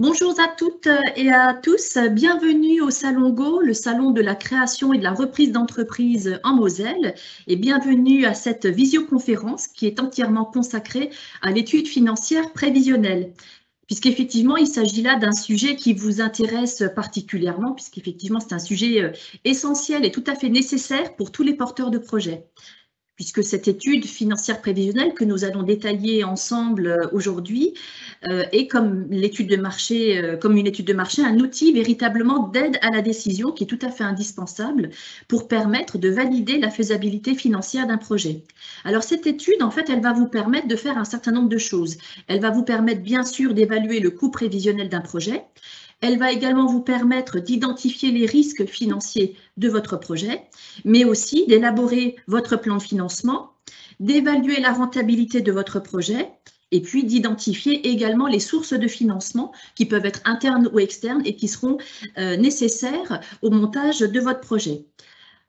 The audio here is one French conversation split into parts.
Bonjour à toutes et à tous, bienvenue au Salon Go, le salon de la création et de la reprise d'entreprise en Moselle, et bienvenue à cette visioconférence qui est entièrement consacrée à l'étude financière prévisionnelle. Puisqu'effectivement, il s'agit là d'un sujet qui vous intéresse particulièrement, puisqu'effectivement, c'est un sujet essentiel et tout à fait nécessaire pour tous les porteurs de projets. Puisque cette étude financière prévisionnelle que nous allons détailler ensemble aujourd'hui est comme l'étude de marché, comme une étude de marché, un outil véritablement d'aide à la décision qui est tout à fait indispensable pour permettre de valider la faisabilité financière d'un projet. Alors cette étude, en fait, elle va vous permettre de faire un certain nombre de choses. Elle va vous permettre bien sûr d'évaluer le coût prévisionnel d'un projet. Elle va également vous permettre d'identifier les risques financiers de votre projet, mais aussi d'élaborer votre plan de financement, d'évaluer la rentabilité de votre projet et puis d'identifier également les sources de financement qui peuvent être internes ou externes et qui seront nécessaires au montage de votre projet.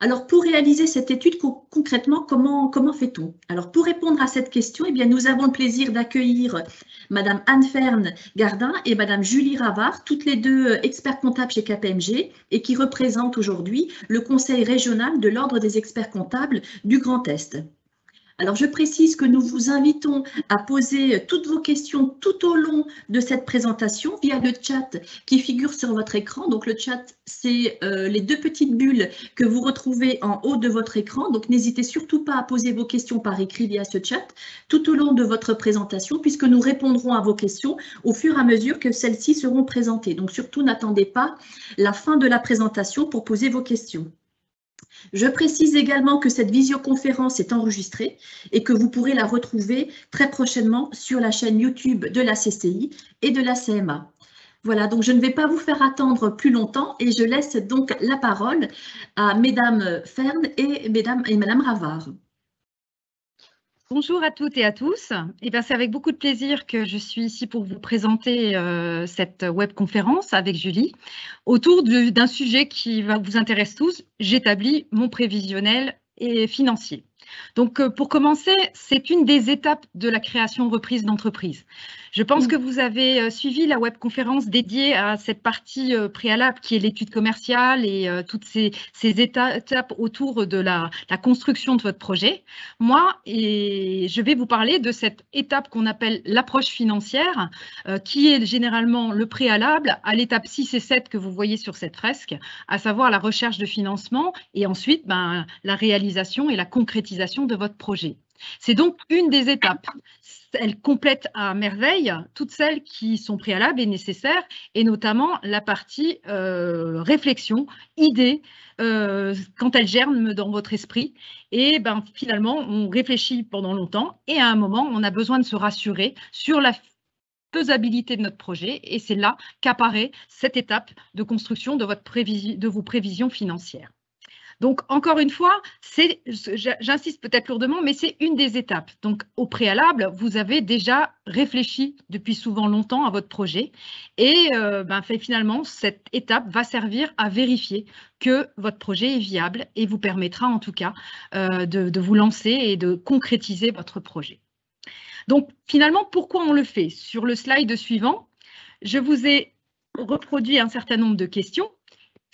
Alors, pour réaliser cette étude, concrètement, comment fait-on? Alors, pour répondre à cette question, eh bien, nous avons le plaisir d'accueillir Madame Anne-Ferne Gardin et Madame Julie Ravard, toutes les deux experts comptables chez KPMG et qui représentent aujourd'hui le Conseil régional de l'Ordre des experts comptables du Grand Est. Alors, je précise que nous vous invitons à poser toutes vos questions tout au long de cette présentation via le chat qui figure sur votre écran. Donc, le chat, c'est les deux petites bulles que vous retrouvez en haut de votre écran. Donc, n'hésitez surtout pas à poser vos questions par écrit via ce chat tout au long de votre présentation, puisque nous répondrons à vos questions au fur et à mesure que celles-ci seront présentées. Donc, surtout, n'attendez pas la fin de la présentation pour poser vos questions. Je précise également que cette visioconférence est enregistrée et que vous pourrez la retrouver très prochainement sur la chaîne YouTube de la CCI et de la CMA. Voilà, donc je ne vais pas vous faire attendre plus longtemps et je laisse donc la parole à Mesdames Ferne et Madame Ravard. Bonjour à toutes et à tous. C'est avec beaucoup de plaisir que je suis ici pour vous présenter cette webconférence avec Julie autour d'un sujet qui vous intéresse tous. J'établis mon prévisionnel et financier. Donc, pour commencer, c'est une des étapes de la création-reprise d'entreprise. Je pense que vous avez suivi la webconférence dédiée à cette partie préalable qui est l'étude commerciale et toutes ces étapes autour de la construction de votre projet. Moi, je vais vous parler de cette étape qu'on appelle l'approche financière, qui est généralement le préalable à l'étape 6 et 7 que vous voyez sur cette fresque, à savoir la recherche de financement et ensuite la réalisation et la concrétisation de votre projet. C'est donc une des étapes. Elle complète à merveille toutes celles qui sont préalables et nécessaires, et notamment la partie réflexion, idée, quand elle germe dans votre esprit. Et finalement, on réfléchit pendant longtemps et à un moment, on a besoin de se rassurer sur la faisabilité de notre projet. Et c'est là qu'apparaît cette étape de construction de vos prévisions financières. Donc, encore une fois, j'insiste peut-être lourdement, mais c'est une des étapes. Donc, au préalable, vous avez déjà réfléchi depuis souvent longtemps à votre projet et finalement, cette étape va servir à vérifier que votre projet est viable et vous permettra en tout cas de vous lancer et de concrétiser votre projet. Donc, finalement, pourquoi on le fait? Sur le slide suivant, je vous ai reproduit un certain nombre de questions.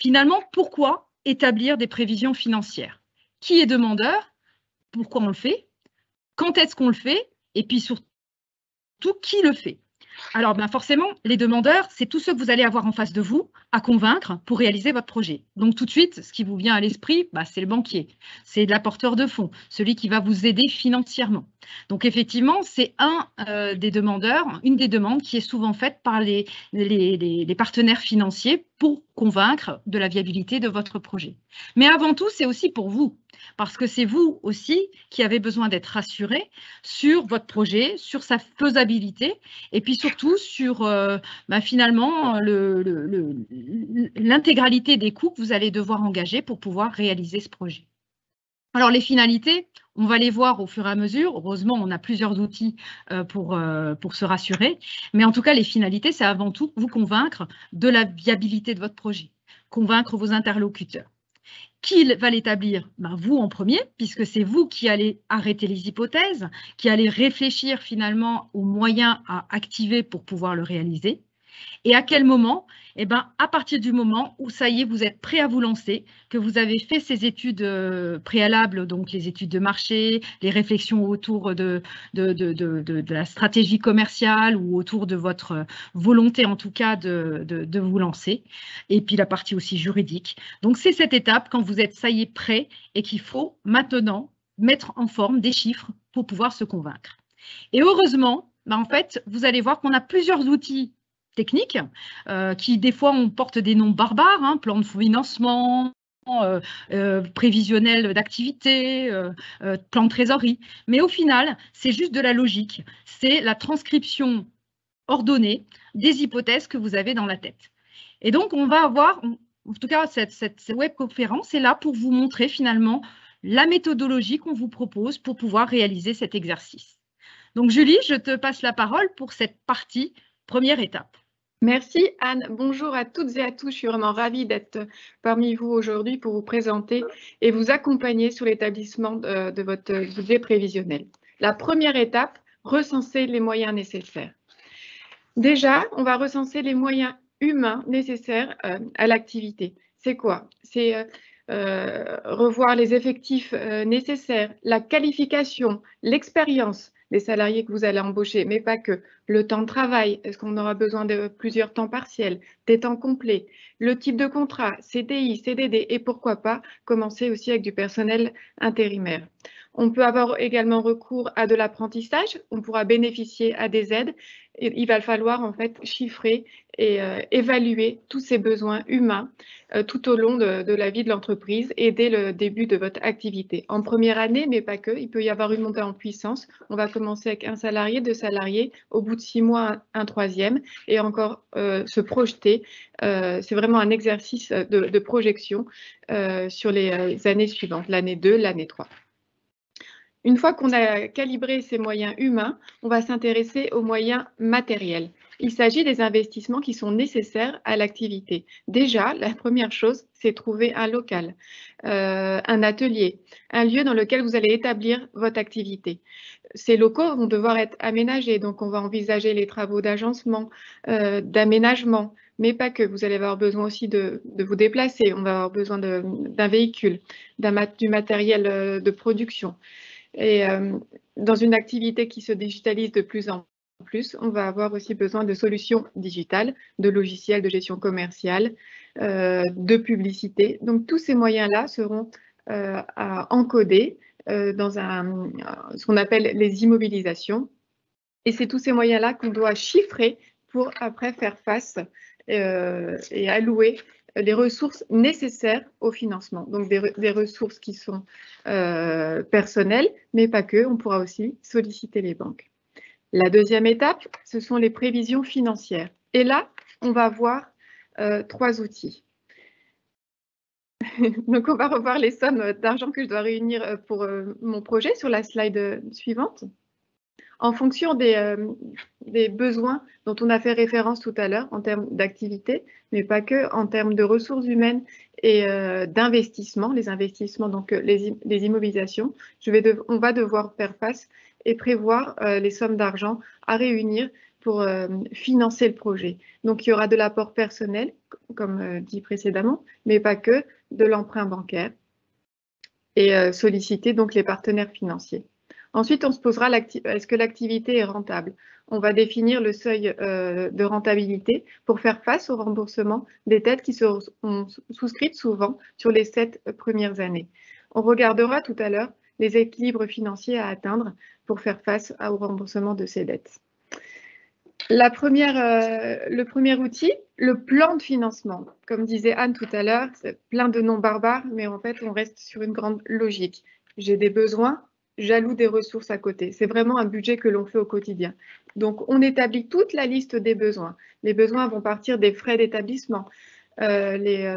Finalement, pourquoi établir des prévisions financières? Qui est demandeur? Pourquoi on le fait? Quand est-ce qu'on le fait? Et puis surtout, qui le fait? Alors, forcément, les demandeurs, c'est tous ceux que vous allez avoir en face de vous à convaincre pour réaliser votre projet. Donc, tout de suite, ce qui vous vient à l'esprit, c'est le banquier, c'est l'apporteur de fonds, celui qui va vous aider financièrement. Donc, effectivement, c'est des demandeurs, une des demandes qui est souvent faite par les partenaires financiers pour convaincre de la viabilité de votre projet. Mais avant tout, c'est aussi pour vous. Parce que c'est vous aussi qui avez besoin d'être rassuré sur votre projet, sur sa faisabilité et puis surtout sur finalement l'intégralité des coûts que vous allez devoir engager pour pouvoir réaliser ce projet. Alors les finalités, on va les voir au fur et à mesure. Heureusement, on a plusieurs outils pour se rassurer. Mais en tout cas, les finalités, c'est avant tout vous convaincre de la viabilité de votre projet, convaincre vos interlocuteurs. Qui va l'établir? Vous en premier, puisque c'est vous qui allez arrêter les hypothèses, qui allez réfléchir finalement aux moyens à activer pour pouvoir le réaliser. Et à quel moment? Eh bien, à partir du moment où, ça y est, vous êtes prêt à vous lancer, que vous avez fait ces études préalables, donc les études de marché, les réflexions autour de la stratégie commerciale ou autour de votre volonté, en tout cas, de vous lancer. Et puis, la partie aussi juridique. Donc, c'est cette étape quand vous êtes, ça y est, prêt et qu'il faut maintenant mettre en forme des chiffres pour pouvoir se convaincre. Et heureusement, ben en fait, vous allez voir qu'on a plusieurs outils techniques qui, des fois, on porte des noms barbares, hein, plan de financement, prévisionnel d'activité, plan de trésorerie. Mais au final, c'est juste de la logique. C'est la transcription ordonnée des hypothèses que vous avez dans la tête. Et donc, on va avoir, en tout cas, cette webconférence est là pour vous montrer finalement la méthodologie qu'on vous propose pour pouvoir réaliser cet exercice. Donc, Julie, je te passe la parole pour cette partie, première étape. Merci Anne. Bonjour à toutes et à tous. Je suis vraiment ravie d'être parmi vous aujourd'hui pour vous présenter et vous accompagner sur l'établissement de votre budget prévisionnel. La première étape, recenser les moyens nécessaires. Déjà, on va recenser les moyens humains nécessaires à l'activité. C'est quoi? C'est revoir les effectifs nécessaires, la qualification, l'expérience des salariés que vous allez embaucher, mais pas que. Le temps de travail, est-ce qu'on aura besoin de plusieurs temps partiels, des temps complets, le type de contrat, CDI, CDD, et pourquoi pas commencer aussi avec du personnel intérimaire. On peut avoir également recours à de l'apprentissage, on pourra bénéficier à des aides. Il va falloir en fait chiffrer et évaluer tous ces besoins humains tout au long de la vie de l'entreprise et dès le début de votre activité. En première année, mais pas que, il peut y avoir une montée en puissance. On va commencer avec 1 salarié, 2 salariés, au bout de 6 mois, un troisième, et encore se projeter. C'est vraiment un exercice de projection sur les années suivantes, l'année 2, l'année 3. Une fois qu'on a calibré ces moyens humains, on va s'intéresser aux moyens matériels. Il s'agit des investissements qui sont nécessaires à l'activité. Déjà, la première chose, c'est trouver un local, un atelier, un lieu dans lequel vous allez établir votre activité. Ces locaux vont devoir être aménagés, donc on va envisager les travaux d'agencement, d'aménagement, mais pas que. Vous allez avoir besoin aussi de vous déplacer, on va avoir besoin d'un véhicule, du matériel de production. Et dans une activité qui se digitalise de plus en plus, on va avoir aussi besoin de solutions digitales, de logiciels de gestion commerciale, de publicité. Donc tous ces moyens-là seront à encoder dans ce qu'on appelle les immobilisations. Et c'est tous ces moyens-là qu'on doit chiffrer pour après faire face et allouer les ressources nécessaires au financement. Donc des ressources qui sont personnelles, mais pas que. On pourra aussi solliciter les banques. La deuxième étape, ce sont les prévisions financières. Et là, on va voir 3 outils. Donc, on va revoir les sommes d'argent que je dois réunir pour mon projet sur la slide suivante. En fonction des besoins dont on a fait référence tout à l'heure en termes d'activité, mais pas que, en termes de ressources humaines et d'investissement, les investissements, donc les immobilisations, on va devoir faire face et prévoir les sommes d'argent à réunir pour financer le projet. Donc, il y aura de l'apport personnel, comme dit précédemment, mais pas que, de l'emprunt bancaire et solliciter donc les partenaires financiers. Ensuite, on se posera est-ce que l'activité est rentable? On va définir le seuil de rentabilité pour faire face au remboursement des dettes qui seront souscrites souvent sur les 7 premières années. On regardera tout à l'heure les équilibres financiers à atteindre pour faire face au remboursement de ces dettes. Le premier outil, le plan de financement. Comme disait Anne tout à l'heure, c'est plein de noms barbares, mais en fait, on reste sur une grande logique. J'ai des besoins, j'alloue des ressources à côté. C'est vraiment un budget que l'on fait au quotidien. Donc, on établit toute la liste des besoins. Les besoins vont partir des frais d'établissement, les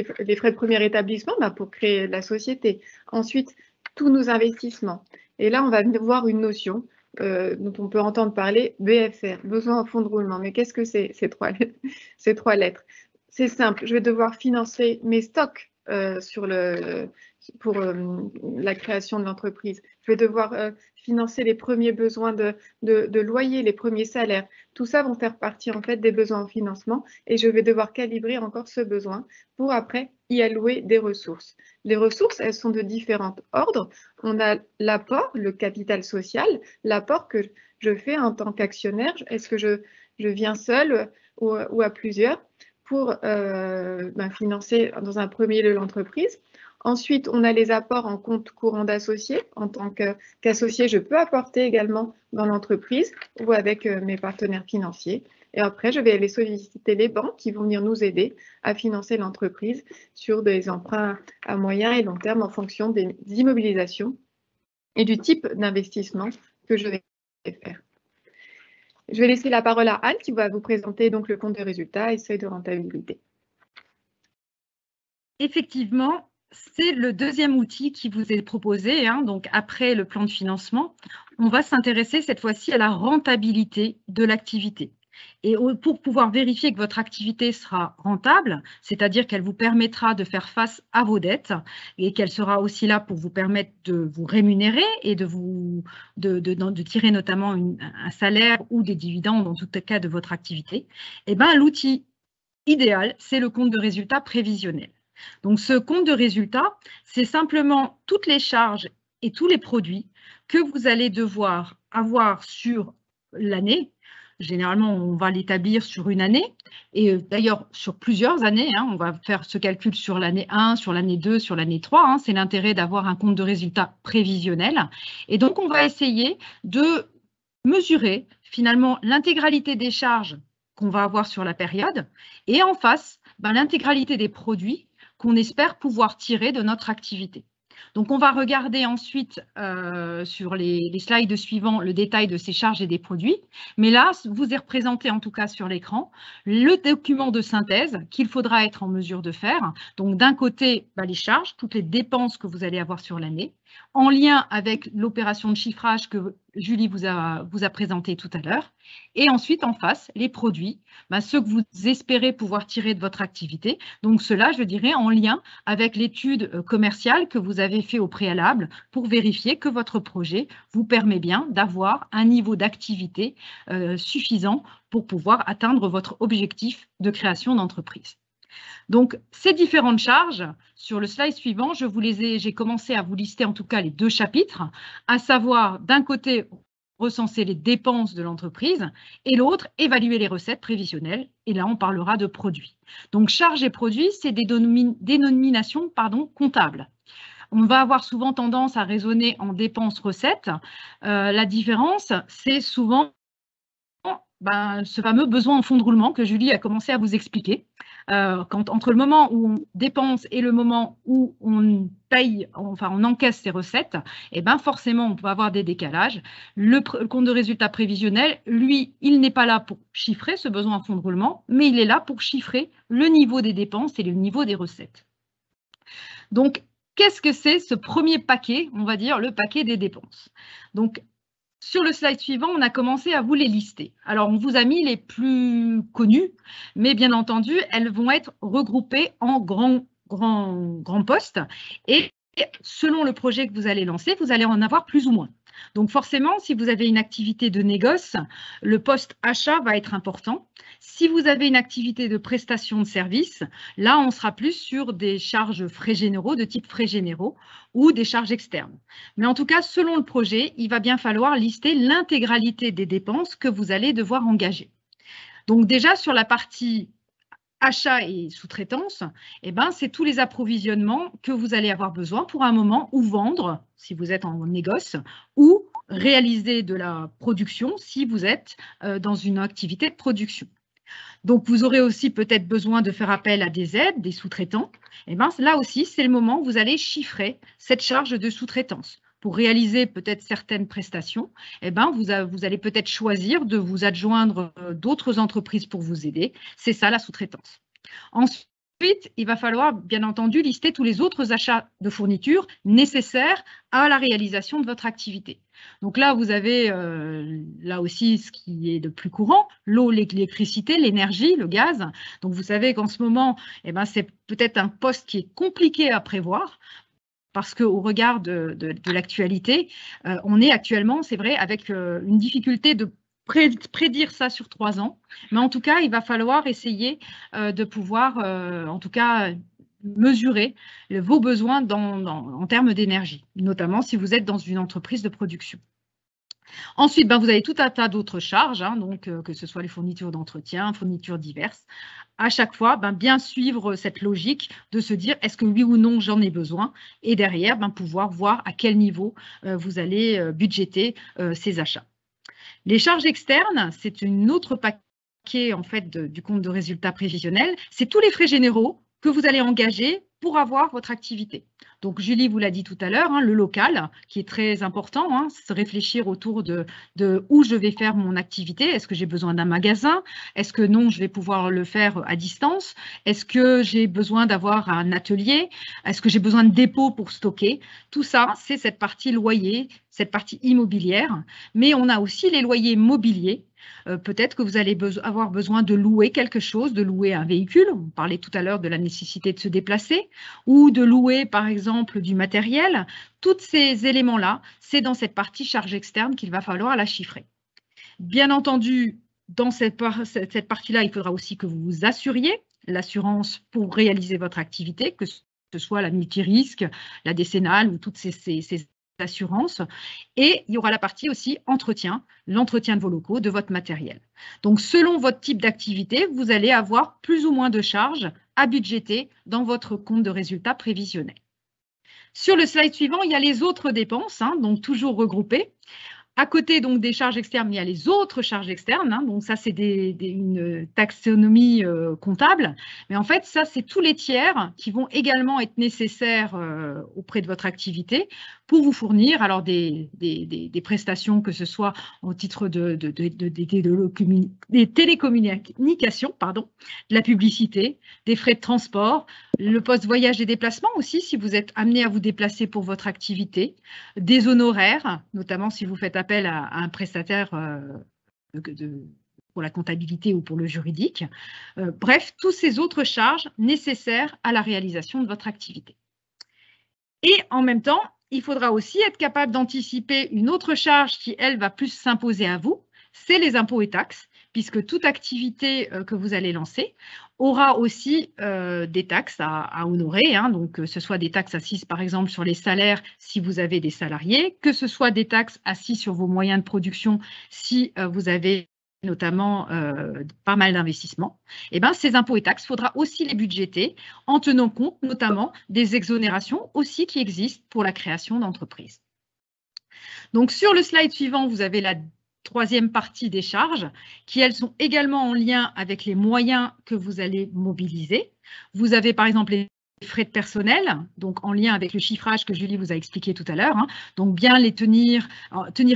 frais de premier établissement pour créer la société. Ensuite, tous nos investissements. Et là, on va voir une notion dont on peut entendre parler, BFR, besoin en fonds de roulement. Mais qu'est-ce que c'est ces 3 lettres? C'est simple, je vais devoir financer mes stocks pour la création de l'entreprise. Je vais devoir financer les premiers besoins de loyer, les premiers salaires. Tout ça vont faire partie en fait des besoins en financement et je vais devoir calibrer encore ce besoin pour après y allouer des ressources. Les ressources, elles sont de différents ordres. On a l'apport, le capital social, l'apport que je fais en tant qu'actionnaire. Est-ce que je viens seul ou à plusieurs pour financer dans un premier lieu l'entreprise. Ensuite, on a les apports en compte courant d'associés. En tant qu'associé, je peux apporter également dans l'entreprise ou avec mes partenaires financiers. Et après, je vais aller solliciter les banques qui vont venir nous aider à financer l'entreprise sur des emprunts à moyen et long terme en fonction des immobilisations et du type d'investissement que je vais faire. Je vais laisser la parole à Anne qui va vous présenter donc le compte de résultat et seuil de rentabilité. Effectivement, c'est le deuxième outil qui vous est proposé. Donc, après le plan de financement, on va s'intéresser cette fois-ci à la rentabilité de l'activité. Et pour pouvoir vérifier que votre activité sera rentable, c'est-à-dire qu'elle vous permettra de faire face à vos dettes et qu'elle sera aussi là pour vous permettre de vous rémunérer et de tirer notamment un salaire ou des dividendes dans tout cas de votre activité, eh bien, l'outil idéal, c'est le compte de résultat prévisionnel. Donc, ce compte de résultat, c'est simplement toutes les charges et tous les produits que vous allez devoir avoir sur l'année. Généralement, on va l'établir sur une année et d'ailleurs sur plusieurs années. On va faire ce calcul sur l'année 1, sur l'année 2, sur l'année 3. C'est l'intérêt d'avoir un compte de résultat prévisionnel. Et donc, on va essayer de mesurer finalement l'intégralité des charges qu'on va avoir sur la période et en face, l'intégralité des produits qu'on espère pouvoir tirer de notre activité. Donc, on va regarder ensuite sur les slides suivants le détail de ces charges et des produits. Mais là, vous est représenté en tout cas sur l'écran le document de synthèse qu'il faudra être en mesure de faire. Donc, d'un côté, les charges, toutes les dépenses que vous allez avoir sur l'année, en lien avec l'opération de chiffrage que Julie vous a présenté tout à l'heure. Et ensuite, en face, les produits, ceux que vous espérez pouvoir tirer de votre activité. Donc, cela, je dirais, en lien avec l'étude commerciale que vous avez fait au préalable pour vérifier que votre projet vous permet bien d'avoir un niveau d'activité suffisant pour pouvoir atteindre votre objectif de création d'entreprise. Donc, ces différentes charges, sur le slide suivant, j'ai commencé à vous lister en tout cas les deux chapitres, à savoir d'un côté recenser les dépenses de l'entreprise et l'autre évaluer les recettes prévisionnelles. Et là, on parlera de produits. Donc, charges et produits, c'est des dénominations comptables. On va avoir souvent tendance à raisonner en dépenses-recettes. La différence, c'est souvent ce fameux besoin en fonds de roulement que Julie a commencé à vous expliquer. Entre le moment où on dépense et le moment où on paye, enfin on encaisse ses recettes, forcément on peut avoir des décalages. Le compte de résultat prévisionnel, lui, il n'est pas là pour chiffrer ce besoin en fonds de roulement, mais il est là pour chiffrer le niveau des dépenses et le niveau des recettes. Donc, qu'est-ce que c'est ce premier paquet, on va dire le paquet des dépenses? Donc, sur le slide suivant, on a commencé à vous les lister. Alors, on vous a mis les plus connus, mais bien entendu, elles vont être regroupées en grands postes. Et selon le projet que vous allez lancer, vous allez en avoir plus ou moins. Donc, forcément, si vous avez une activité de négoce, le poste achat va être important. Si vous avez une activité de prestation de service, là, on sera plus sur des charges frais généraux, de type frais généraux, ou des charges externes. Mais en tout cas, selon le projet, il va bien falloir lister l'intégralité des dépenses que vous allez devoir engager. Donc, déjà, sur la partie achat et sous-traitance, c'est tous les approvisionnements que vous allez avoir besoin pour un moment ou vendre, si vous êtes en négoce, ou réaliser de la production si vous êtes dans une activité de production. Donc, vous aurez aussi peut-être besoin de faire appel à des aides, des sous-traitants. Là aussi, c'est le moment où vous allez chiffrer cette charge de sous-traitance. Pour réaliser peut-être certaines prestations, vous allez peut-être choisir de vous adjoindre d'autres entreprises pour vous aider. C'est ça la sous-traitance. Ensuite, Ensuite, il va falloir, bien entendu, lister tous les autres achats de fournitures nécessaires à la réalisation de votre activité. Donc là, vous avez là aussi ce qui est le plus courant, l'eau, l'électricité, l'énergie, le gaz. Donc vous savez qu'en ce moment, eh ben, c'est peut-être un poste qui est compliqué à prévoir parce qu'au regard de l'actualité, on est actuellement, c'est vrai, avec une difficulté de prédire ça sur 3 ans, mais en tout cas, il va falloir essayer de pouvoir, en tout cas, mesurer vos besoins en termes d'énergie, notamment si vous êtes dans une entreprise de production. Ensuite, vous avez tout un tas d'autres charges, donc que ce soit les fournitures d'entretien, fournitures diverses. À chaque fois, bien suivre cette logique de se dire est-ce que oui ou non j'en ai besoin et derrière, pouvoir voir à quel niveau vous allez budgéter ces achats. Les charges externes, c'est une autre paquet en fait du compte de résultat prévisionnel. C'est tous les frais généraux que vous allez engager pour avoir votre activité. Donc, Julie vous l'a dit tout à l'heure, le local, qui est très important, se réfléchir autour de où je vais faire mon activité. Est-ce que j'ai besoin d'un magasin? Est-ce que non, je vais pouvoir le faire à distance? Est-ce que j'ai besoin d'avoir un atelier? Est-ce que j'ai besoin de dépôts pour stocker? Tout ça, c'est cette partie loyer, cette partie immobilière. Mais on a aussi les loyers mobiliers. Peut-être que vous allez avoir besoin de louer quelque chose, de louer un véhicule. On parlait tout à l'heure de la nécessité de se déplacer ou de louer, par exemple, du matériel. Tous ces éléments-là, c'est dans cette partie charge externe qu'il va falloir la chiffrer. Bien entendu, dans cette partie-là, il faudra aussi que vous vous assuriez l'assurance pour réaliser votre activité, que ce soit la multirisque, la décennale ou toutes ces assurances. Et il y aura la partie aussi entretien, l'entretien de vos locaux, de votre matériel. Donc, selon votre type d'activité, vous allez avoir plus ou moins de charges à budgéter dans votre compte de résultat prévisionnel. Sur le slide suivant, il y a les autres dépenses, donc toujours regroupées. À côté donc des charges externes, il y a les autres charges externes. Donc ça, c'est une taxonomie comptable. Mais en fait, ça, c'est tous les tiers qui vont également être nécessaires auprès de votre activité pour vous fournir alors des prestations, que ce soit au titre des télécommunications, de la publicité, des frais de transport, le post-voyage et déplacement aussi, si vous êtes amené à vous déplacer pour votre activité, des honoraires, notamment si vous faites appel à un prestataire pour la comptabilité ou pour le juridique. Bref, toutes ces autres charges nécessaires à la réalisation de votre activité. Et en même temps, il faudra aussi être capable d'anticiper une autre charge qui, elle, va plus s'imposer à vous, c'est les impôts et taxes, puisque toute activité que vous allez lancer aura aussi des taxes à honorer, donc que ce soit des taxes assises par exemple sur les salaires si vous avez des salariés, que ce soit des taxes assises sur vos moyens de production si vous avez notamment pas mal d'investissements, ces impôts et taxes, il faudra aussi les budgéter en tenant compte notamment des exonérations aussi qui existent pour la création d'entreprises. Donc sur le slide suivant, vous avez la troisième partie des charges qui, elles, sont également en lien avec les moyens que vous allez mobiliser. Vous avez par exemple les frais de personnel, donc en lien avec le chiffrage que Julie vous a expliqué tout à l'heure, donc bien les tenir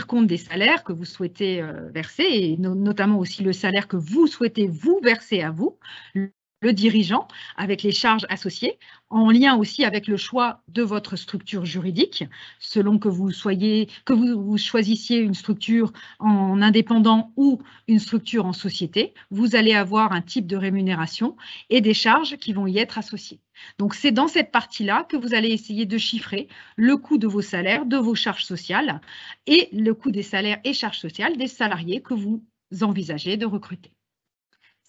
compte des salaires que vous souhaitez verser et notamment aussi le salaire que vous souhaitez vous verser à vous, le dirigeant, avec les charges associées, en lien aussi avec le choix de votre structure juridique, selon que vous choisissiez une structure en indépendant ou une structure en société, vous allez avoir un type de rémunération et des charges qui vont y être associées. Donc, c'est dans cette partie-là que vous allez essayer de chiffrer le coût de vos salaires, de vos charges sociales et le coût des salaires et charges sociales des salariés que vous envisagez de recruter.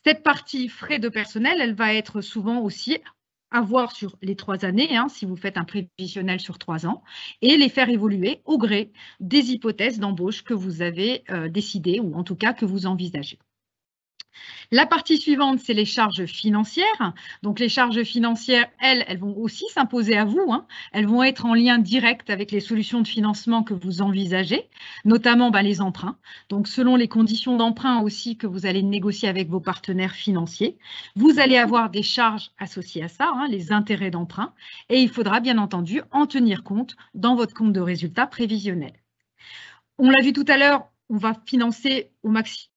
Cette partie frais de personnel, elle va être souvent aussi à voir sur les 3 années, si vous faites un prévisionnel sur 3 ans, et les faire évoluer au gré des hypothèses d'embauche que vous avez décidées ou en tout cas que vous envisagez. La partie suivante, c'est les charges financières. Donc, les charges financières, elles vont aussi s'imposer à vous. Elles vont être en lien direct avec les solutions de financement que vous envisagez, notamment les emprunts. Donc, selon les conditions d'emprunt aussi que vous allez négocier avec vos partenaires financiers, vous allez avoir des charges associées à ça, les intérêts d'emprunt, et il faudra bien entendu en tenir compte dans votre compte de résultat prévisionnel. On l'a vu tout à l'heure, on va financer au maximum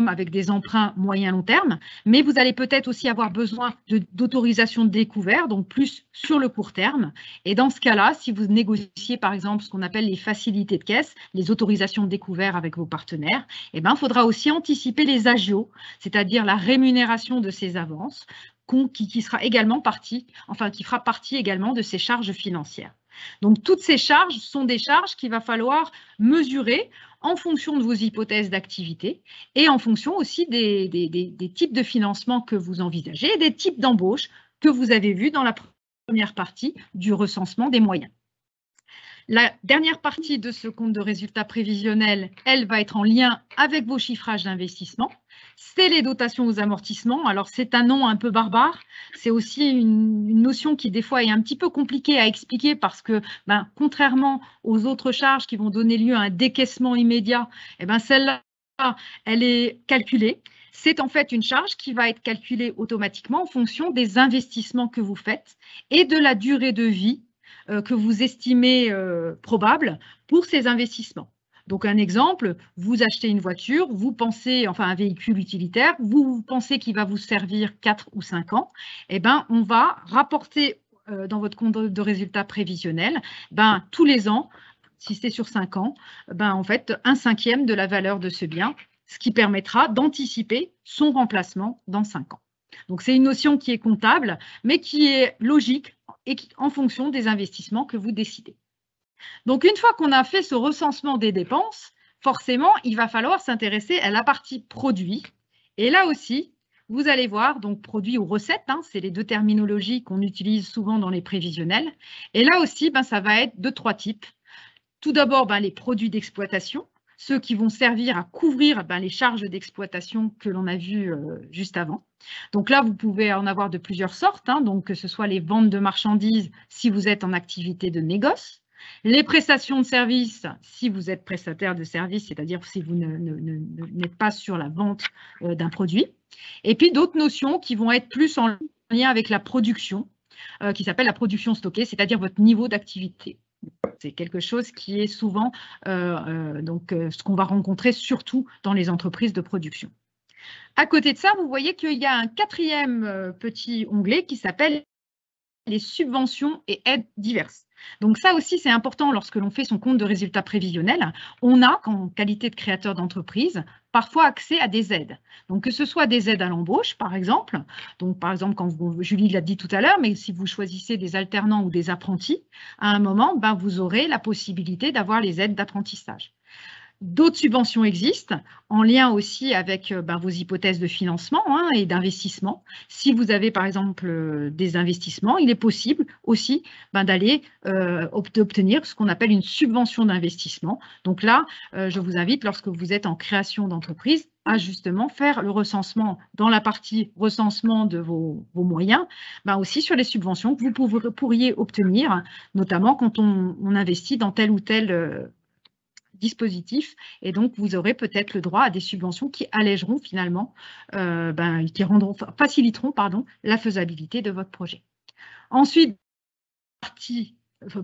avec des emprunts moyen-long terme, mais vous allez peut-être aussi avoir besoin d'autorisation de découvert, donc plus sur le court terme. Et dans ce cas-là, si vous négociez par exemple ce qu'on appelle les facilités de caisse, les autorisations de découvert avec vos partenaires, eh ben, il faudra aussi anticiper les agios, c'est-à-dire la rémunération de ces avances, qui sera également qui fera partie également de ces charges financières. Donc, toutes ces charges sont des charges qu'il va falloir mesurer en fonction de vos hypothèses d'activité et en fonction aussi des types de financement que vous envisagez et des types d'embauche que vous avez vus dans la première partie du recensement des moyens. La dernière partie de ce compte de résultat prévisionnel, elle va être en lien avec vos chiffrages d'investissement. C'est les dotations aux amortissements. Alors, c'est un nom un peu barbare. C'est aussi une notion qui, des fois, est un petit peu compliquée à expliquer parce que, contrairement aux autres charges qui vont donner lieu à un décaissement immédiat, celle-là, elle est calculée. C'est en fait une charge qui va être calculée automatiquement en fonction des investissements que vous faites et de la durée de vie que vous estimez probable pour ces investissements. Donc, un exemple, vous achetez une voiture, vous pensez, un véhicule utilitaire, vous pensez qu'il va vous servir 4 ou 5 ans, on va rapporter dans votre compte de résultat prévisionnel, tous les ans, si c'est sur 5 ans, en fait, 1/5 de la valeur de ce bien, ce qui permettra d'anticiper son remplacement dans 5 ans. Donc, c'est une notion qui est comptable, mais qui est logique et en fonction des investissements que vous décidez. Donc, une fois qu'on a fait ce recensement des dépenses, forcément, il va falloir s'intéresser à la partie produit. Et là aussi, vous allez voir, donc produit ou recettes, c'est les deux terminologies qu'on utilise souvent dans les prévisionnels. Et là aussi, ça va être de 3 types. Tout d'abord, les produits d'exploitation, ceux qui vont servir à couvrir les charges d'exploitation que l'on a vues juste avant. Donc là, vous pouvez en avoir de plusieurs sortes, donc que ce soit les ventes de marchandises si vous êtes en activité de négoce, les prestations de services si vous êtes prestataire de services, c'est-à-dire si vous n'êtes pas sur la vente d'un produit, et puis d'autres notions qui vont être plus en lien avec la production, qui s'appelle la production stockée, c'est-à-dire votre niveau d'activité. C'est quelque chose qui est souvent ce qu'on va rencontrer surtout dans les entreprises de production. À côté de ça, vous voyez qu'il y a un 4e petit onglet qui s'appelle les subventions et aides diverses. Donc ça aussi, c'est important lorsque l'on fait son compte de résultat prévisionnel. On a, en qualité de créateur d'entreprise, parfois accès à des aides. Donc que ce soit des aides à l'embauche, par exemple. Donc par exemple, Julie l'a dit tout à l'heure, mais si vous choisissez des alternants ou des apprentis, à un moment, vous aurez la possibilité d'avoir les aides d'apprentissage. D'autres subventions existent en lien aussi avec vos hypothèses de financement et d'investissement. Si vous avez par exemple des investissements, il est possible aussi d'aller obtenir ce qu'on appelle une subvention d'investissement. Donc là, je vous invite, lorsque vous êtes en création d'entreprise, à justement faire le recensement dans la partie recensement de vos moyens, aussi sur les subventions que vous pourriez obtenir, notamment quand on investit dans tel ou tel dispositif, et donc vous aurez peut-être le droit à des subventions qui allégeront finalement, faciliteront la faisabilité de votre projet. Ensuite, partie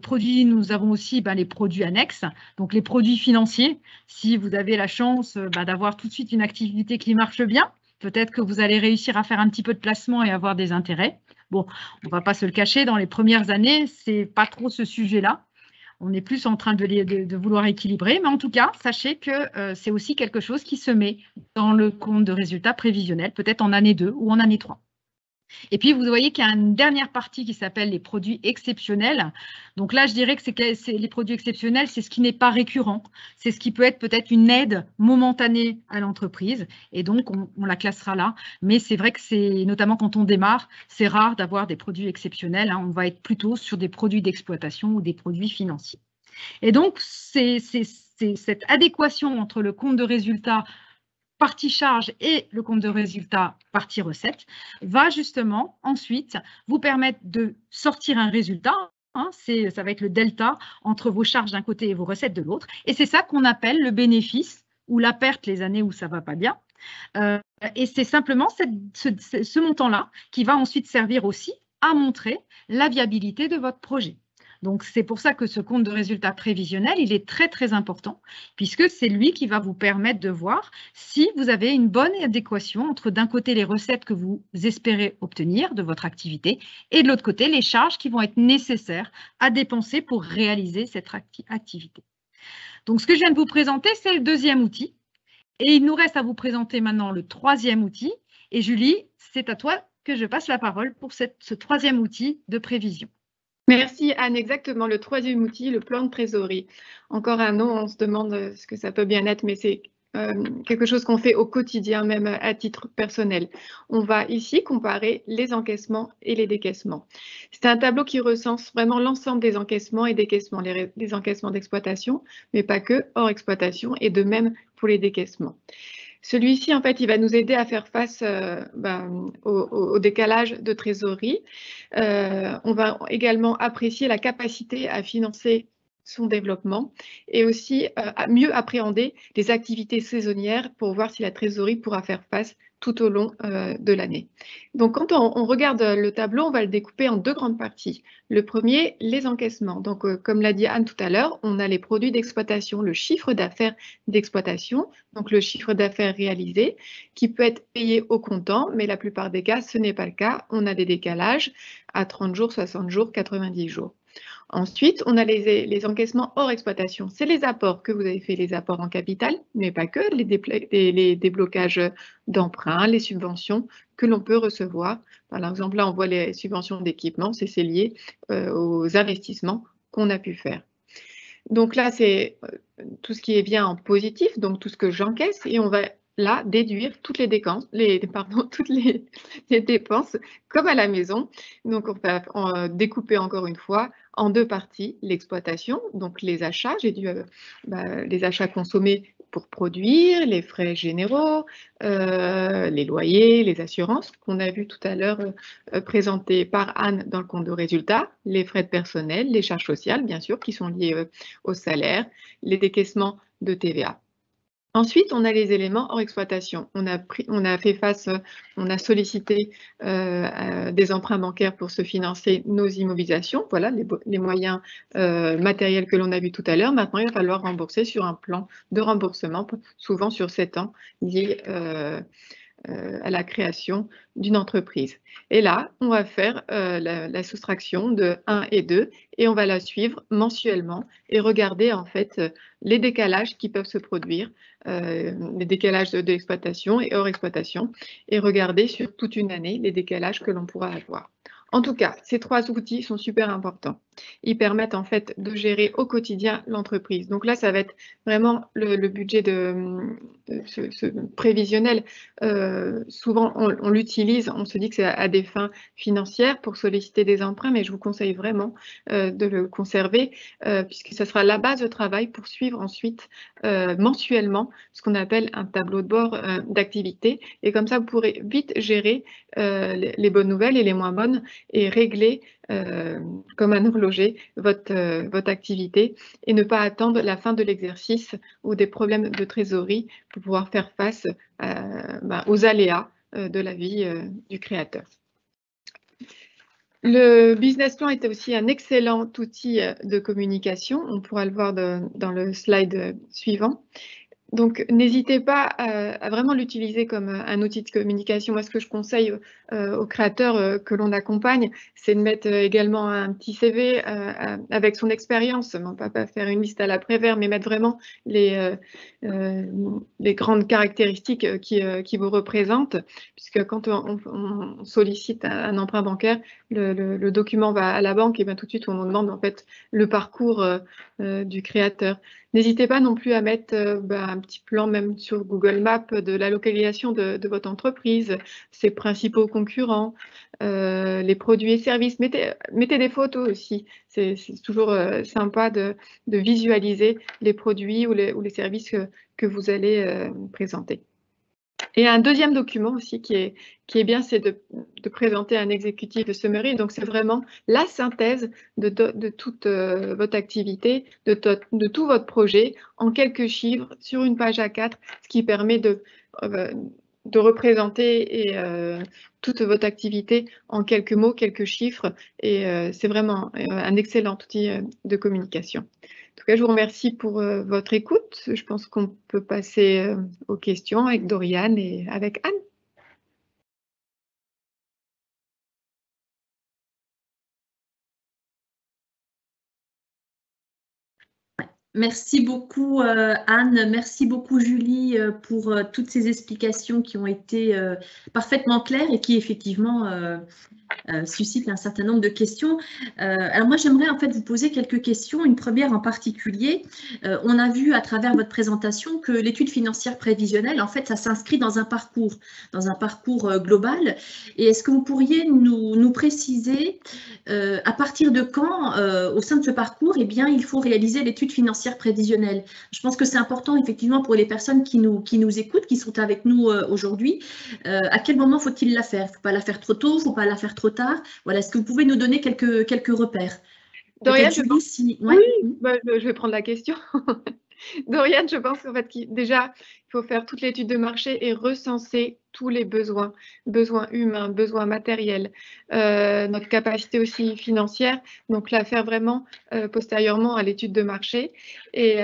produits, nous avons aussi les produits annexes, donc les produits financiers. Si vous avez la chance d'avoir tout de suite une activité qui marche bien, peut-être que vous allez réussir à faire un petit peu de placement et avoir des intérêts. Bon, on ne va pas se le cacher, dans les premières années, ce n'est pas trop ce sujet-là. On est plus en train de vouloir équilibrer, mais en tout cas, sachez que c'est aussi quelque chose qui se met dans le compte de résultat prévisionnel, peut-être en année 2 ou en année 3. Et puis, vous voyez qu'il y a une dernière partie qui s'appelle les produits exceptionnels. Donc là, je dirais que les produits exceptionnels, c'est ce qui n'est pas récurrent. C'est ce qui peut être peut-être une aide momentanée à l'entreprise. Et donc, on la classera là. Mais c'est vrai que c'est, notamment quand on démarre, c'est rare d'avoir des produits exceptionnels. On va être plutôt sur des produits d'exploitation ou des produits financiers. Et donc, c'est cette adéquation entre le compte de résultat partie charge et le compte de résultat partie recette va justement ensuite vous permettre de sortir un résultat. Ça va être le delta entre vos charges d'un côté et vos recettes de l'autre. Et c'est ça qu'on appelle le bénéfice ou la perte les années où ça ne va pas bien. Et c'est simplement ce montant-là qui va ensuite servir aussi à montrer la viabilité de votre projet. Donc, c'est pour ça que ce compte de résultats prévisionnel, il est très, très important, puisque c'est lui qui va vous permettre de voir si vous avez une bonne adéquation entre, d'un côté, les recettes que vous espérez obtenir de votre activité et de l'autre côté, les charges qui vont être nécessaires à dépenser pour réaliser cette activité. Donc, ce que je viens de vous présenter, c'est le deuxième outil. Et il nous reste à vous présenter maintenant le troisième outil. Et Julie, c'est à toi que je passe la parole pour ce troisième outil de prévision. Merci Anne, exactement, le troisième outil, le plan de trésorerie. Encore un nom, on se demande ce que ça peut bien être, mais c'est quelque chose qu'on fait au quotidien, même à titre personnel. On va ici comparer les encaissements et les décaissements. C'est un tableau qui recense vraiment l'ensemble des encaissements et décaissements, les encaissements d'exploitation, mais pas que, hors exploitation, et de même pour les décaissements. Celui-ci, en fait, il va nous aider à faire face au décalage de trésorerie. On va également apprécier la capacité à financer son développement et aussi à mieux appréhender les activités saisonnières pour voir si la trésorerie pourra faire face tout au long de l'année. Donc, quand on regarde le tableau, on va le découper en deux grandes parties. Le premier, les encaissements. Donc, comme l'a dit Anne tout à l'heure, on a les produits d'exploitation, le chiffre d'affaires d'exploitation, donc le chiffre d'affaires réalisé, qui peut être payé au comptant, mais la plupart des cas, ce n'est pas le cas. On a des décalages à 30 jours, 60 jours, 90 jours. Ensuite, on a les encaissements hors exploitation. C'est les apports que vous avez fait, les apports en capital, mais pas que, les déblocages d'emprunts, les subventions que l'on peut recevoir. Par exemple, là, on voit les subventions d'équipement, c'est lié aux investissements qu'on a pu faire. Donc là, c'est tout ce qui est bien en positif, donc tout ce que j'encaisse, et on va là déduire toutes les dépenses, toutes les dépenses comme à la maison. Donc on va découper encore une fois en deux parties l'exploitation, donc les achats, j'ai dû les achats consommés pour produire, les frais généraux, les loyers, les assurances qu'on a vu tout à l'heure présentés par Anne dans le compte de résultats, les frais de personnel, les charges sociales bien sûr qui sont liées au salaire, les décaissements de TVA. Ensuite, on a les éléments hors exploitation. On a fait face, on a sollicité des emprunts bancaires pour se financer nos immobilisations. Voilà les moyens matériels que l'on a vus tout à l'heure. Maintenant, il va falloir rembourser sur un plan de remboursement, souvent sur 7 ans, lié à la création d'une entreprise. Et là, on va faire la soustraction de 1 et 2 et on va la suivre mensuellement et regarder en fait les décalages qui peuvent se produire, les décalages d'exploitation et hors exploitation, et regarder sur toute une année les décalages que l'on pourra avoir. En tout cas, ces trois outils sont super importants. Ils permettent en fait de gérer au quotidien l'entreprise. Donc là, ça va être vraiment le budget ce prévisionnel. Souvent, on l'utilise, on se dit que c'est à des fins financières pour solliciter des emprunts, mais je vous conseille vraiment de le conserver puisque ça sera la base de travail pour suivre ensuite mensuellement ce qu'on appelle un tableau de bord d'activité. Et comme ça, vous pourrez vite gérer les bonnes nouvelles et les moins bonnes et régler comme un horloger votre activité et ne pas attendre la fin de l'exercice ou des problèmes de trésorerie pour pouvoir faire face aux aléas de la vie du créateur. Le business plan est aussi un excellent outil de communication. On pourra le voir dans le slide suivant. Donc, n'hésitez pas à vraiment l'utiliser comme un outil de communication. Moi, ce que je conseille aux créateurs que l'on accompagne, c'est de mettre également un petit CV avec son expérience. Non pas faire une liste à la Prévert, mais mettre vraiment les grandes caractéristiques qui vous représentent. Puisque quand on sollicite un emprunt bancaire, le document va à la banque et bien tout de suite, on nous demande en fait le parcours du créateur. N'hésitez pas non plus à mettre un petit plan même sur Google Maps de la localisation de votre entreprise, ses principaux concurrents, les produits et services. Mettez des photos aussi. C'est toujours sympa de visualiser les produits ou les services que vous allez présenter. Et un deuxième document aussi qui est bien, c'est de présenter un executive summary. Donc, c'est vraiment la synthèse de toute votre activité, de tout votre projet en quelques chiffres sur une page A4, ce qui permet de représenter toute votre activité en quelques mots, quelques chiffres. Et c'est vraiment un excellent outil de communication. En tout cas, je vous remercie pour votre écoute. Je pense qu'on peut passer aux questions avec Doriane et avec Anne. Merci beaucoup Anne, merci beaucoup Julie pour toutes ces explications qui ont été parfaitement claires et qui effectivement suscitent un certain nombre de questions. Alors moi j'aimerais en fait vous poser quelques questions, une première en particulier. On a vu à travers votre présentation que l'étude financière prévisionnelle, en fait ça s'inscrit dans un parcours global. Et est-ce que vous pourriez nous préciser à partir de quand, au sein de ce parcours, eh bien, il faut réaliser l'étude financière prévisionnelle? Je pense que c'est important effectivement pour les personnes qui nous écoutent, qui sont avec nous aujourd'hui. À quel moment faut-il la faire? Il ne faut pas la faire trop tôt, il ne faut pas la faire trop tard. Voilà, est-ce que vous pouvez nous donner quelques repères? Dorian, Julie, si... ouais. Oui, je vais prendre la question. Dorian, je pense qu'en fait, déjà, il faut faire toute l'étude de marché et recenser tous les besoins humains, besoins matériels, notre capacité aussi financière, donc la faire vraiment postérieurement à l'étude de marché. Et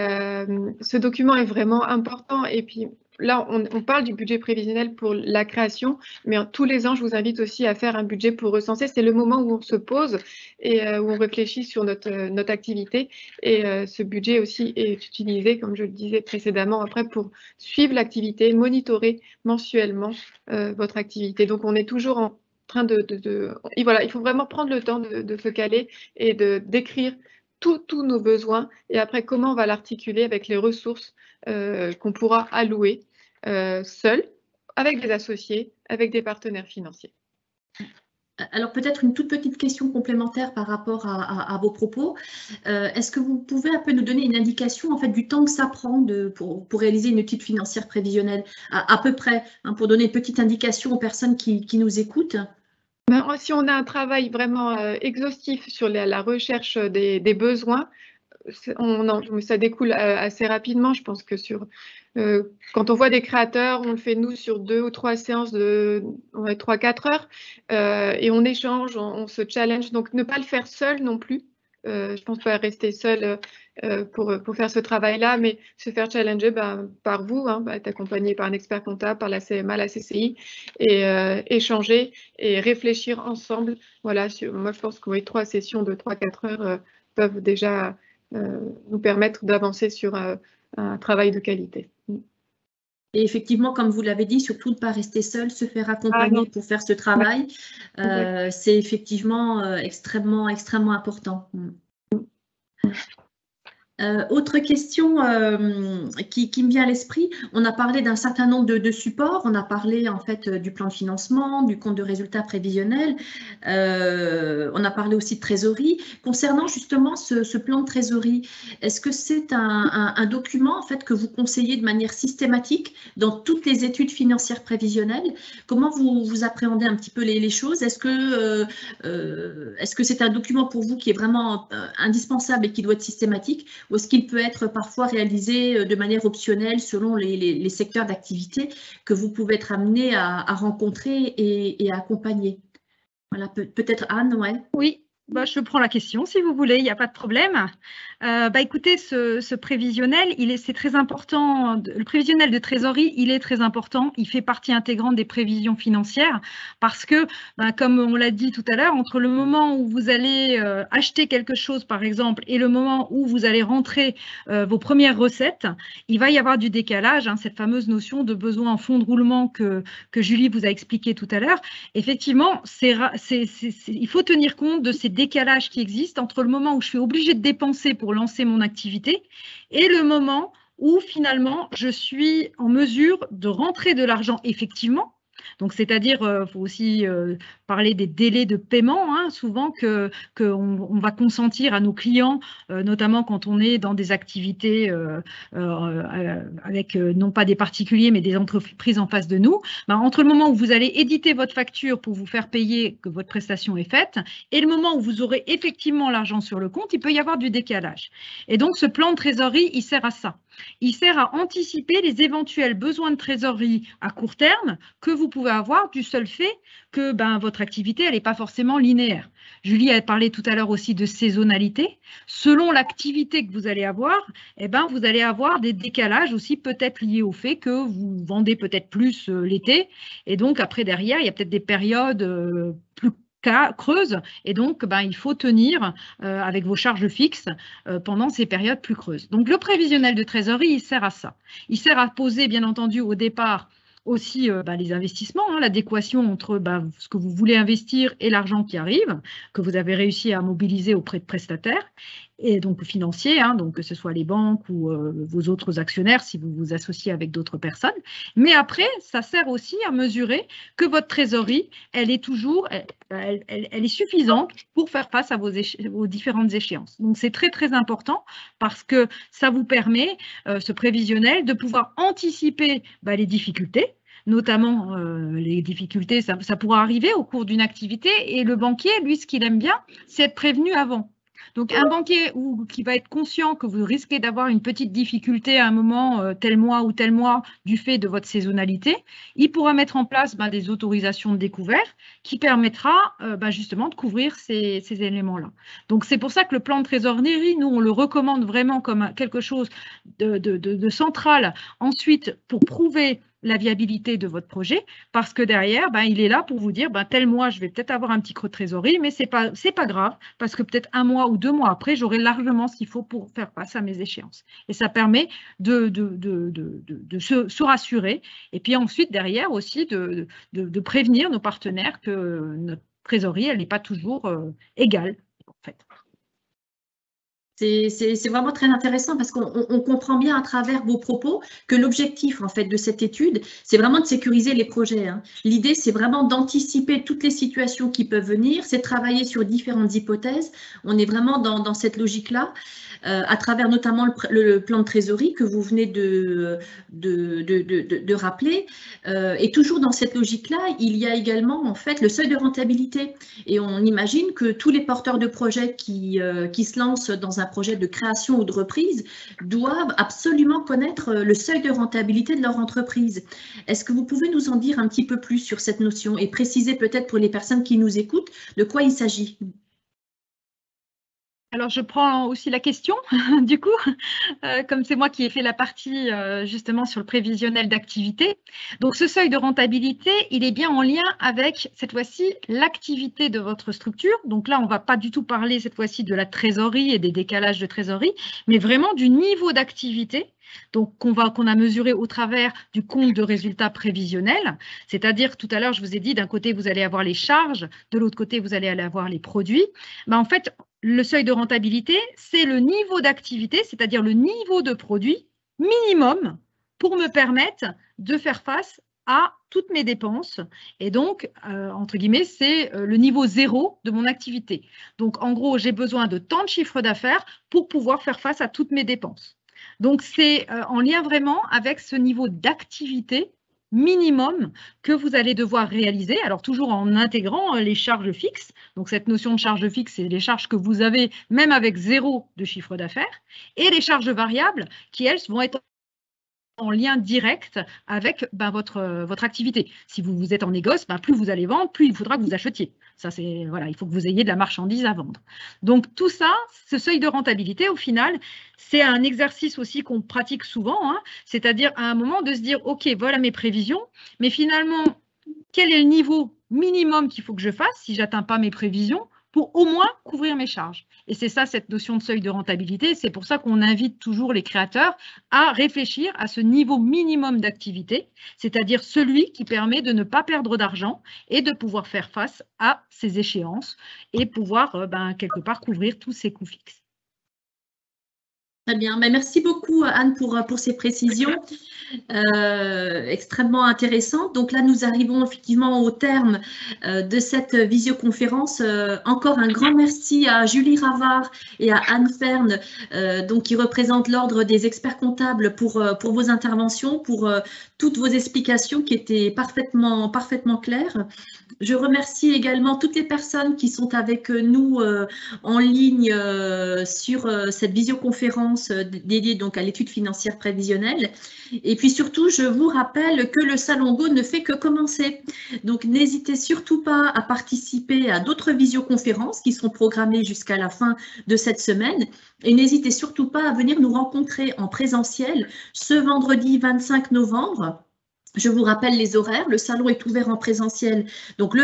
ce document est vraiment important. Et puis là, on parle du budget prévisionnel pour la création, mais tous les ans, je vous invite aussi à faire un budget pour recenser. C'est le moment où on se pose et où on réfléchit sur notre activité. Et ce budget aussi est utilisé, comme je le disais précédemment, après pour suivre l'activité, monitorer mensuellement votre activité. Donc, on est toujours en train et voilà, il faut vraiment prendre le temps de se caler et d'écrire tous nos besoins et après comment on va l'articuler avec les ressources qu'on pourra allouer seul, avec des associés, avec des partenaires financiers. Alors peut-être une toute petite question complémentaire par rapport à vos propos. Est-ce que vous pouvez un peu nous donner une indication en fait du temps que ça prend pour réaliser une étude financière prévisionnelle à peu près, hein, pour donner une petite indication aux personnes qui nous écoutent? Ben, si on a un travail vraiment exhaustif sur la recherche des besoins, ça découle assez rapidement. Je pense que quand on voit des créateurs, on le fait nous sur 2 ou 3 séances de 3-4 heures et on échange, on se challenge. Donc ne pas le faire seul non plus. Je pense pas rester seul pour faire ce travail-là, mais se faire challenger par vous, être accompagné par un expert comptable, par la CMA, la CCI, et échanger et réfléchir ensemble. Voilà, moi je pense que 3 sessions de 3-4 heures peuvent déjà nous permettre d'avancer sur un travail de qualité. Et effectivement, comme vous l'avez dit, surtout ne pas rester seul, se faire accompagner pour faire ce travail, c'est effectivement extrêmement important. Autre question qui me vient à l'esprit, on a parlé d'un certain nombre de supports, on a parlé en fait du plan de financement, du compte de résultats prévisionnel, on a parlé aussi de trésorerie. Concernant justement ce plan de trésorerie, est-ce que c'est un document en fait que vous conseillez de manière systématique dans toutes les études financières prévisionnelles? Comment vous appréhendez un petit peu les choses? Est-ce que c'est un document pour vous qui est vraiment indispensable et qui doit être systématique? Ou est-ce qu'il peut être parfois réalisé de manière optionnelle selon les secteurs d'activité que vous pouvez être amené à rencontrer et à accompagner? Voilà, peut-être Anne, ouais. Oui. Je prends la question si vous voulez, il n'y a pas de problème. Écoutez, ce prévisionnel, c'est très important. Le prévisionnel de trésorerie, il est très important. Il fait partie intégrante des prévisions financières parce que, comme on l'a dit tout à l'heure, entre le moment où vous allez acheter quelque chose, par exemple, et le moment où vous allez rentrer vos premières recettes, il va y avoir du décalage, cette fameuse notion de besoin en fonds de roulement que Julie vous a expliqué tout à l'heure. Effectivement, il faut tenir compte de ces décalage qui existe entre le moment où je suis obligée de dépenser pour lancer mon activité et le moment où finalement je suis en mesure de rentrer de l'argent effectivement. Donc, c'est-à-dire, il faut aussi parler des délais de paiement, souvent qu'on va consentir à nos clients, notamment quand on est dans des activités avec non pas des particuliers, mais des entreprises en face de nous. Entre le moment où vous allez éditer votre facture pour vous faire payer que votre prestation est faite et le moment où vous aurez effectivement l'argent sur le compte, il peut y avoir du décalage. Et donc, ce plan de trésorerie, il sert à ça. il sert à anticiper les éventuels besoins de trésorerie à court terme que vous pouvez avoir du seul fait que votre activité, elle n'est pas forcément linéaire. Julie a parlé tout à l'heure aussi de saisonnalité. Selon l'activité que vous allez avoir, vous allez avoir des décalages aussi peut-être liés au fait que vous vendez peut-être plus l'été. Et donc, après, derrière, il y a peut-être des périodes plus creuses. Et donc, il faut tenir avec vos charges fixes pendant ces périodes plus creuses. Donc, le prévisionnel de trésorerie, il sert à ça. Il sert à poser, bien entendu, au départ, aussi les investissements, l'adéquation entre ce que vous voulez investir et l'argent qui arrive, que vous avez réussi à mobiliser auprès de prestataires, et donc financiers, donc que ce soit les banques ou vos autres actionnaires si vous vous associez avec d'autres personnes. Mais après, ça sert aussi à mesurer que votre trésorerie, elle est toujours, elle est suffisante pour faire face à vos différentes échéances. Donc c'est très très important parce que ça vous permet, ce prévisionnel, de pouvoir anticiper les difficultés, notamment les difficultés, ça pourra arriver au cours d'une activité, et le banquier, lui, ce qu'il aime bien, c'est être prévenu avant. Donc, un banquier qui va être conscient que vous risquez d'avoir une petite difficulté à un moment, tel mois ou tel mois, du fait de votre saisonnalité, il pourra mettre en place des autorisations de découvert qui permettra justement de couvrir ces éléments-là. Donc, c'est pour ça que le plan de trésorerie, nous, on le recommande vraiment comme quelque chose de central. Ensuite, pour prouver la viabilité de votre projet, parce que derrière, il est là pour vous dire, tel mois, je vais peut-être avoir un petit creux de trésorerie, mais c'est pas grave, parce que peut-être 1 mois ou 2 mois après, j'aurai largement ce qu'il faut pour faire face à mes échéances. Et ça permet de se rassurer, et puis ensuite, derrière aussi, de prévenir nos partenaires que notre trésorerie, elle n'est pas toujours égale, en fait. C'est vraiment très intéressant parce qu'on comprend bien à travers vos propos que l'objectif en fait de cette étude, c'est vraiment de sécuriser les projets. L'idée, c'est vraiment d'anticiper toutes les situations qui peuvent venir, c'est de travailler sur différentes hypothèses. On est vraiment dans cette logique-là, à travers notamment le plan de trésorerie que vous venez de rappeler. Et toujours dans cette logique-là, il y a également en fait le seuil de rentabilité. Et on imagine que tous les porteurs de projets qui se lancent dans un projet de création ou de reprise doivent absolument connaître le seuil de rentabilité de leur entreprise. Est-ce que vous pouvez nous en dire un petit peu plus sur cette notion et préciser peut-être pour les personnes qui nous écoutent de quoi il s'agit ? Alors, je prends aussi la question, du coup, comme c'est moi qui ai fait la partie justement sur le prévisionnel d'activité. Donc, ce seuil de rentabilité, il est bien en lien avec, cette fois-ci, l'activité de votre structure. Donc là, on ne va pas du tout parler cette fois-ci de la trésorerie et des décalages de trésorerie, mais vraiment du niveau d'activité. Donc, qu'on a mesuré au travers du compte de résultats prévisionnels, c'est-à-dire tout à l'heure, je vous ai dit, d'un côté, vous allez avoir les charges, de l'autre côté, vous allez avoir les produits. En fait, le seuil de rentabilité, c'est le niveau d'activité, c'est-à-dire le niveau de produit minimum pour me permettre de faire face à toutes mes dépenses. Et donc, entre guillemets, c'est le niveau 0 de mon activité. Donc, en gros, j'ai besoin de tant de chiffre d'affaires pour pouvoir faire face à toutes mes dépenses. Donc, c'est en lien vraiment avec ce niveau d'activité minimum que vous allez devoir réaliser, alors toujours en intégrant les charges fixes. Donc, cette notion de charge fixe, c'est les charges que vous avez même avec 0 de chiffre d'affaires, et les charges variables qui, elles, vont être en lien direct avec votre activité. Si vous êtes en négoce, plus vous allez vendre, plus il faudra que vous achetiez. Ça, c'est voilà, il faut que vous ayez de la marchandise à vendre. Donc tout ça, ce seuil de rentabilité, au final, c'est un exercice aussi qu'on pratique souvent, c'est-à-dire à un moment de se dire, ok, voilà mes prévisions, mais finalement, quel est le niveau minimum qu'il faut que je fasse si j'atteins pas mes prévisions pour au moins couvrir mes charges. Et c'est ça, cette notion de seuil de rentabilité. C'est pour ça qu'on invite toujours les créateurs à réfléchir à ce niveau minimum d'activité, c'est-à-dire celui qui permet de ne pas perdre d'argent et de pouvoir faire face à ces échéances et pouvoir quelque part couvrir tous ces coûts fixes. Très bien. Merci beaucoup, Anne, pour ces précisions. extrêmement intéressante. Donc là, nous arrivons effectivement au terme de cette visioconférence. Encore un grand merci à Julie Ravard et à Anne Ferne, donc qui représentent l'Ordre des experts comptables pour vos interventions, pour toutes vos explications qui étaient parfaitement claires. Je remercie également toutes les personnes qui sont avec nous en ligne sur cette visioconférence dédiée donc à l'étude financière prévisionnelle. Et puis surtout, je vous rappelle que le Salon Go ne fait que commencer. Donc n'hésitez surtout pas à participer à d'autres visioconférences qui sont programmées jusqu'à la fin de cette semaine. Et n'hésitez surtout pas à venir nous rencontrer en présentiel ce vendredi 25 novembre. Je vous rappelle les horaires. Le salon est ouvert en présentiel, donc le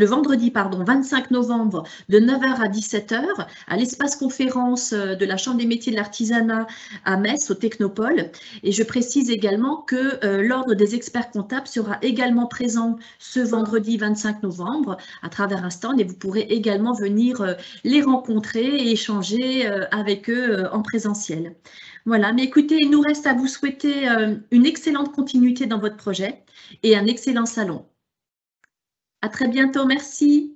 vendredi 25 novembre de 9h à 17h à l'espace conférence de la Chambre des métiers de l'artisanat à Metz, au Technopole. Et je précise également que l'Ordre des experts comptables sera également présent ce vendredi 25 novembre à travers un stand et vous pourrez également venir les rencontrer et échanger avec eux en présentiel. Voilà, mais écoutez, il nous reste à vous souhaiter une excellente continuité dans votre projet et un excellent salon. À très bientôt, merci.